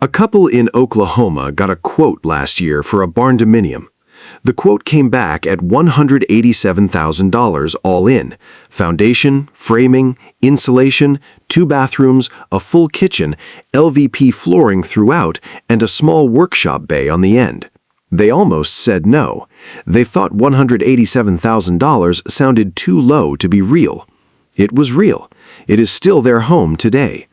A couple in Oklahoma got a quote last year for a barndominium. The quote came back at $187,000 all in. Foundation, framing, insulation, 2 bathrooms, a full kitchen, LVP flooring throughout, and a small workshop bay on the end. They almost said no. They thought $187,000 sounded too low to be real. It was real. It is still their home today.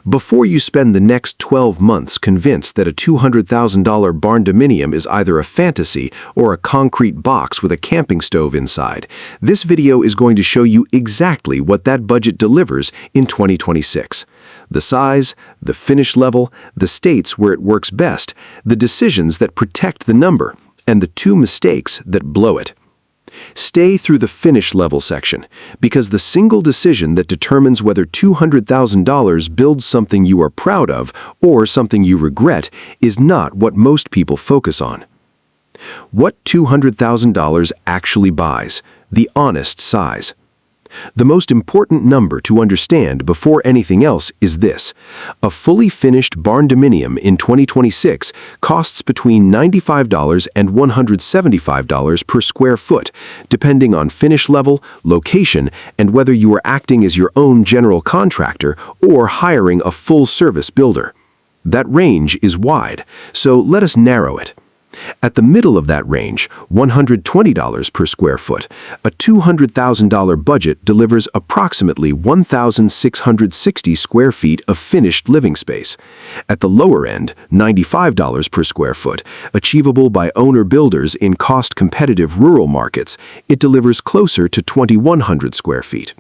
Before you spend the next 12 months convinced that a $200,000 barndominium is either a fantasy or a concrete box with a camping stove inside, this video is going to show you exactly what that budget delivers in 2026. The size, the finish level, the states where it works best, the decisions that protect the number, and the 2 mistakes that blow it. Stay through the finish level section, because the single decision that determines whether $200,000 builds something you are proud of or something you regret is not what most people focus on. What $200,000 actually buys, the honest size. The most important number to understand before anything else is this. A fully finished barndominium in 2026 costs between $95 and $175 per square foot, depending on finish level, location, and whether you are acting as your own general contractor or hiring a full-service builder. That range is wide, so let us narrow it. At the middle of that range, $120 per square foot, a $200,000 budget delivers approximately 1,660 square feet of finished living space. At the lower end, $95 per square foot, achievable by owner-builders in cost-competitive rural markets, it delivers closer to 2,100 square feet.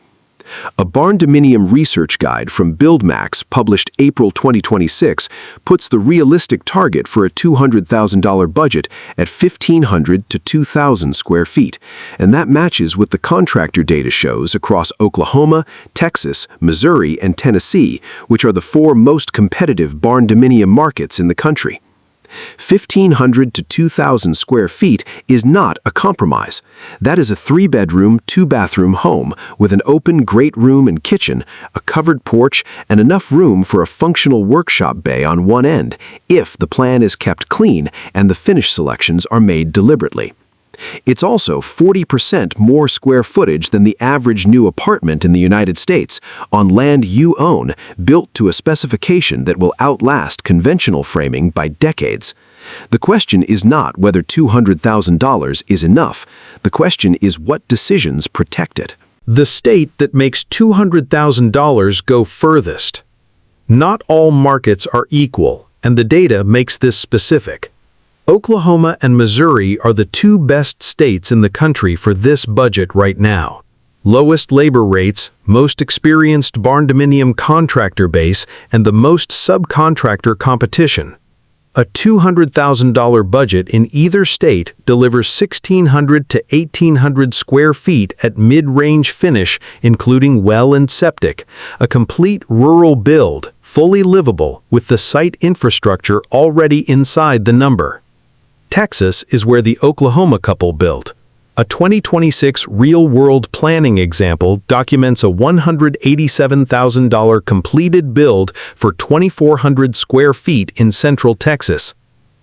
A barndominium research guide from BuildMax, published April 2026, puts the realistic target for a $200,000 budget at 1,500 to 2,000 square feet, and that matches what the contractor data shows across Oklahoma, Texas, Missouri, and Tennessee, which are the 4 most competitive barndominium markets in the country. 1,500 to 2,000 square feet is not a compromise. That is a 3-bedroom, 2-bathroom home with an open great room and kitchen, a covered porch, and enough room for a functional workshop bay on one end, if the plan is kept clean and the finish selections are made deliberately. It's also 40% more square footage than the average new apartment in the United States, on land you own, built to a specification that will outlast conventional framing by decades. The question is not whether $200,000 is enough. The question is what decisions protect it. The state that makes $200,000 go furthest. Not all markets are equal, and the data makes this specific. Oklahoma and Missouri are the 2 best states in the country for this budget right now. Lowest labor rates, most experienced barndominium contractor base, and the most subcontractor competition. A $200,000 budget in either state delivers 1,600 to 1,800 square feet at mid-range finish, including well and septic, a complete rural build, fully livable, with the site infrastructure already inside the number. Texas is where the Oklahoma couple built. A 2026 real-world planning example documents a $187,000 completed build for 2,400 square feet in Central Texas.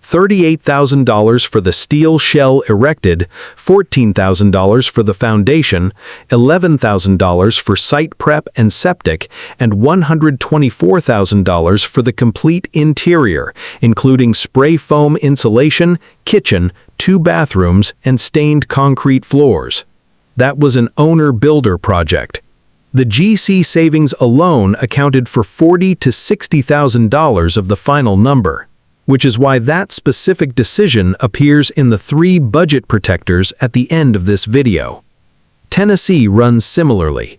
$38,000 for the steel shell erected, $14,000 for the foundation, $11,000 for site prep and septic, and $124,000 for the complete interior, including spray foam insulation, kitchen, 2 bathrooms, and stained concrete floors. That was an owner-builder project. The GC savings alone accounted for $40,000 to $60,000 of the final number, which is why that specific decision appears in the 3 budget protectors at the end of this video. Tennessee runs similarly.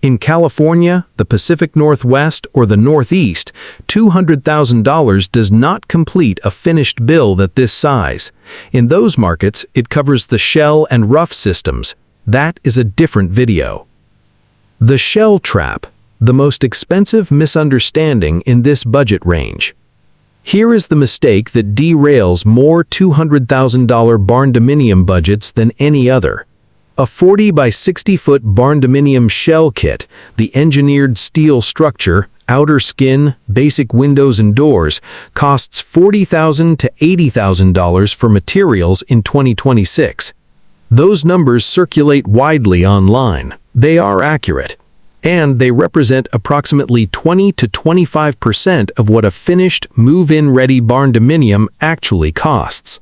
In California, the Pacific Northwest, or the Northeast, $200,000 does not complete a finished build at this size. In those markets, it covers the shell and rough systems. That is a different video. The shell trap, the most expensive misunderstanding in this budget range. Here is the mistake that derails more $200,000 barndominium budgets than any other. A 40 by 60 foot barndominium shell kit, the engineered steel structure, outer skin, basic windows and doors, costs $40,000 to $80,000 for materials in 2026. Those numbers circulate widely online. They are accurate, and they represent approximately 20 to 25% of what a finished, move-in-ready barndominium actually costs.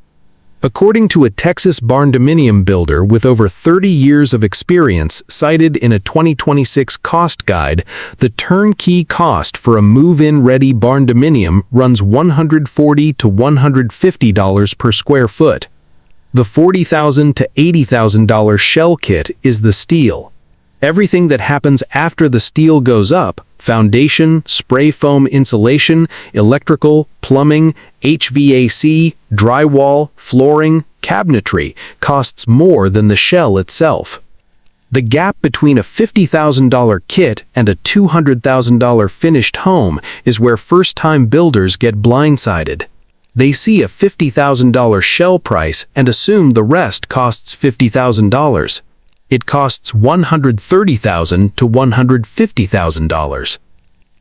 According to a Texas barndominium builder with over 30 years of experience cited in a 2026 cost guide, the turnkey cost for a move-in-ready barndominium runs $140 to $150 per square foot. The $40,000 to $80,000 shell kit is the steel. Everything that happens after the steel goes up, foundation, spray foam insulation, electrical, plumbing, HVAC, drywall, flooring, cabinetry, costs more than the shell itself. The gap between a $50,000 kit and a $200,000 finished home is where first-time builders get blindsided. They see a $50,000 shell price and assume the rest costs $50,000. It costs $130,000 to $150,000.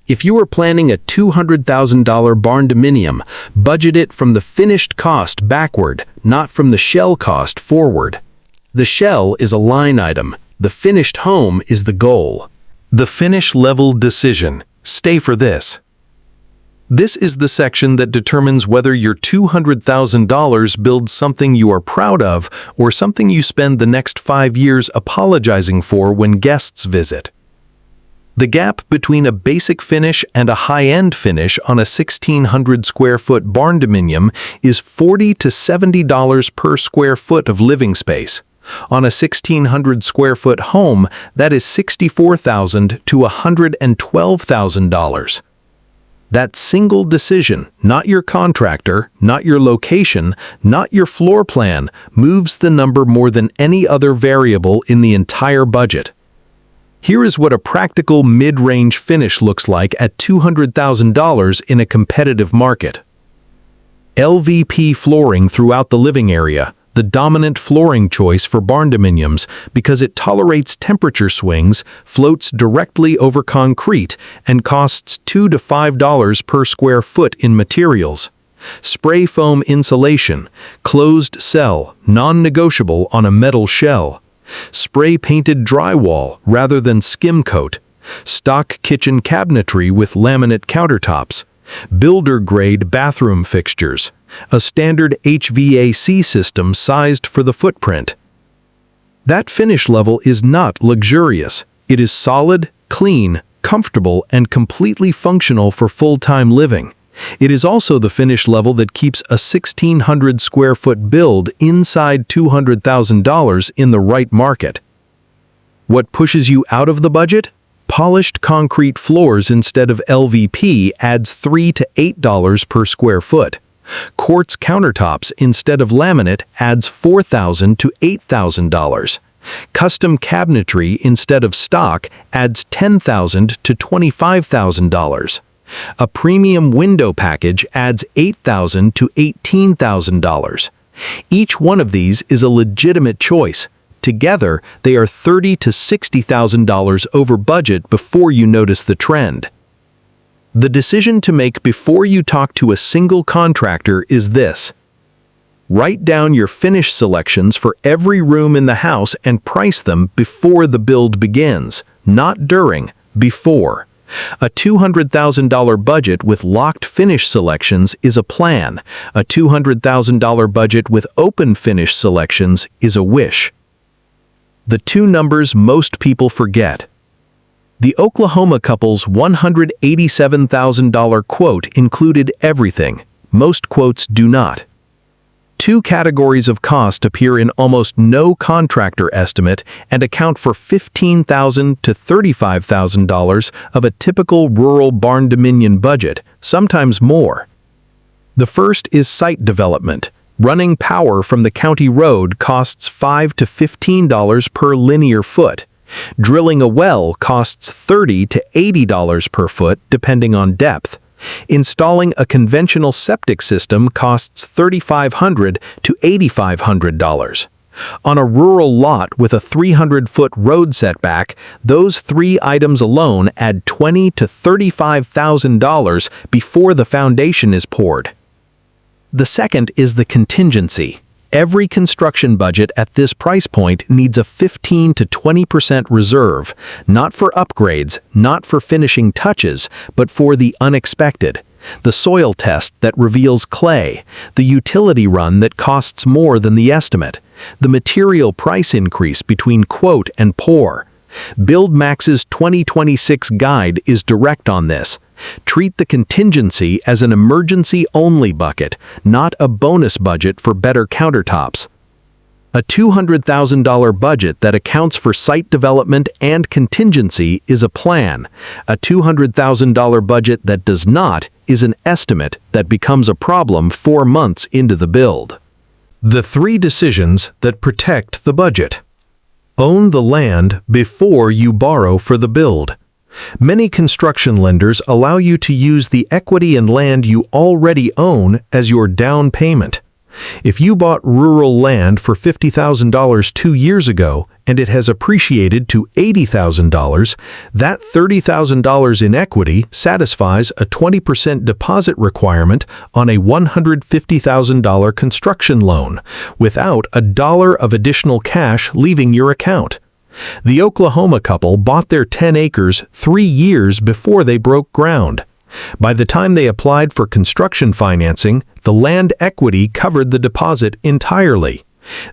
If you are planning a $200,000 barndominium, budget it from the finished cost backward, not from the shell cost forward. The shell is a line item. The finished home is the goal. The finish level decision. Stay for this. This is the section that determines whether your $200,000 builds something you are proud of or something you spend the next 5 years apologizing for when guests visit. The gap between a basic finish and a high-end finish on a 1,600 square foot barndominium is $40 to $70 per square foot of living space. On a 1,600 square foot home, that is $64,000 to $112,000. That single decision, not your contractor, not your location, not your floor plan, moves the number more than any other variable in the entire budget. Here is what a practical mid-range finish looks like at $200,000 in a competitive market. LVP flooring throughout the living area, the dominant flooring choice for barndominiums because it tolerates temperature swings, floats directly over concrete, and costs $2 to $5 per square foot in materials. Spray foam insulation, closed cell, non-negotiable on a metal shell. Spray-painted drywall rather than skim coat. Stock kitchen cabinetry with laminate countertops. Builder-grade bathroom fixtures. A standard HVAC system sized for the footprint. That finish level is not luxurious. It is solid, clean, comfortable, and completely functional for full-time living. It is also the finish level that keeps a 1,600 square foot build inside $200,000 in the right market. What pushes you out of the budget? Polished concrete floors instead of LVP adds $3 to $8 per square foot. Quartz countertops instead of laminate adds $4,000 to $8,000. Custom cabinetry instead of stock adds $10,000 to $25,000. A premium window package adds $8,000 to $18,000. Each one of these is a legitimate choice. Together, they are $30,000 to $60,000 over budget before you notice the trend. The decision to make before you talk to a single contractor is this. Write down your finish selections for every room in the house and price them before the build begins, not during, before. A $200,000 budget with locked finish selections is a plan. A $200,000 budget with open finish selections is a wish. The two numbers most people forget. The Oklahoma couple's $187,000 quote included everything. Most quotes do not. Two categories of cost appear in almost no contractor estimate and account for $15,000 to $35,000 of a typical rural barndominium budget, sometimes more. The first is site development. Running power from the county road costs $5 to $15 per linear foot. Drilling a well costs $30 to $80 per foot, depending on depth. Installing a conventional septic system costs $3,500 to $8,500. On a rural lot with a 300-foot road setback, those 3 items alone add $20,000 to $35,000 before the foundation is poured. The second is the contingency. Every construction budget at this price point needs a 15 to 20% reserve, not for upgrades, not for finishing touches, but for the unexpected. The soil test that reveals clay, the utility run that costs more than the estimate, the material price increase between quote and pour. BuildMax's 2026 guide is direct on this. Treat the contingency as an emergency-only bucket, not a bonus budget for better countertops. A $200,000 budget that accounts for site development and contingency is a plan. A $200,000 budget that does not is an estimate that becomes a problem 4 months into the build. The 3 decisions that protect the budget. Own the land before you borrow for the build. Many construction lenders allow you to use the equity in land you already own as your down payment. If you bought rural land for $50,000 2 years ago and it has appreciated to $80,000, that $30,000 in equity satisfies a 20% deposit requirement on a $150,000 construction loan, without a dollar of additional cash leaving your account. The Oklahoma couple bought their 10 acres 3 years before they broke ground. By the time they applied for construction financing, the land equity covered the deposit entirely.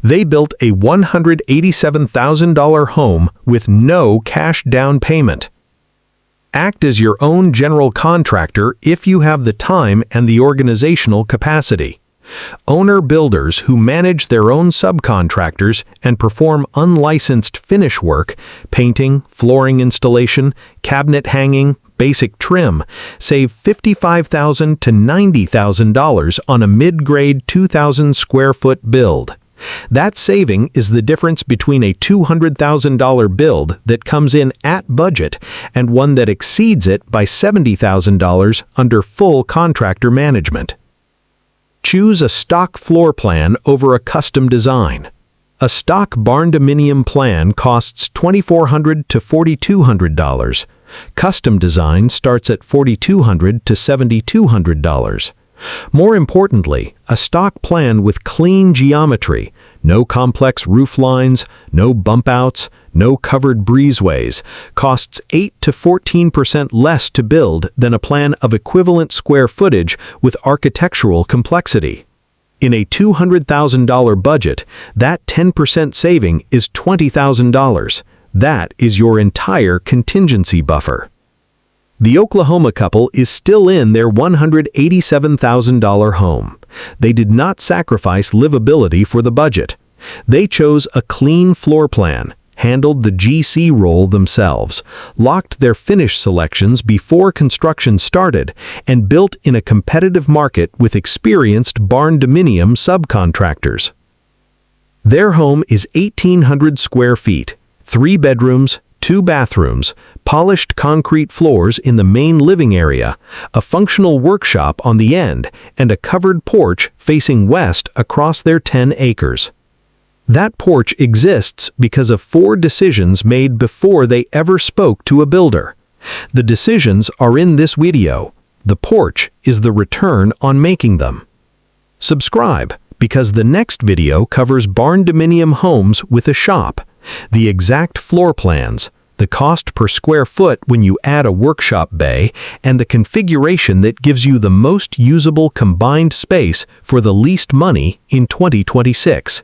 They built a $187,000 home with no cash down payment. Act as your own general contractor if you have the time and the organizational capacity. Owner-builders who manage their own subcontractors and perform unlicensed finish work, painting, flooring installation, cabinet hanging, basic trim, save $55,000 to $90,000 on a mid-grade 2,000 square foot build. That saving is the difference between a $200,000 build that comes in at budget and one that exceeds it by $70,000 under full contractor management. Choose a stock floor plan over a custom design. A stock Barndominium plan costs $2,400 to $4,200. Custom design starts at $4,200 to $7,200. More importantly, a stock plan with clean geometry, no complex roof lines, no bump outs, no covered breezeways, costs 8 to 14% less to build than a plan of equivalent square footage with architectural complexity. In a $200,000 budget, that 10% saving is $20,000. That is your entire contingency buffer. The Oklahoma couple is still in their $187,000 home. They did not sacrifice livability for the budget. They chose a clean floor plan, handled the GC roll themselves, locked their finish selections before construction started, and built in a competitive market with experienced Barndominium subcontractors. Their home is 1,800 square feet, 3 bedrooms, 2 bathrooms, polished concrete floors in the main living area, a functional workshop on the end, and a covered porch facing west across their 10 acres. That porch exists because of 4 decisions made before they ever spoke to a builder. The decisions are in this video. The porch is the return on making them. Subscribe, because the next video covers Barndominium homes with a shop, the exact floor plans, the cost per square foot when you add a workshop bay, and the configuration that gives you the most usable combined space for the least money in 2026.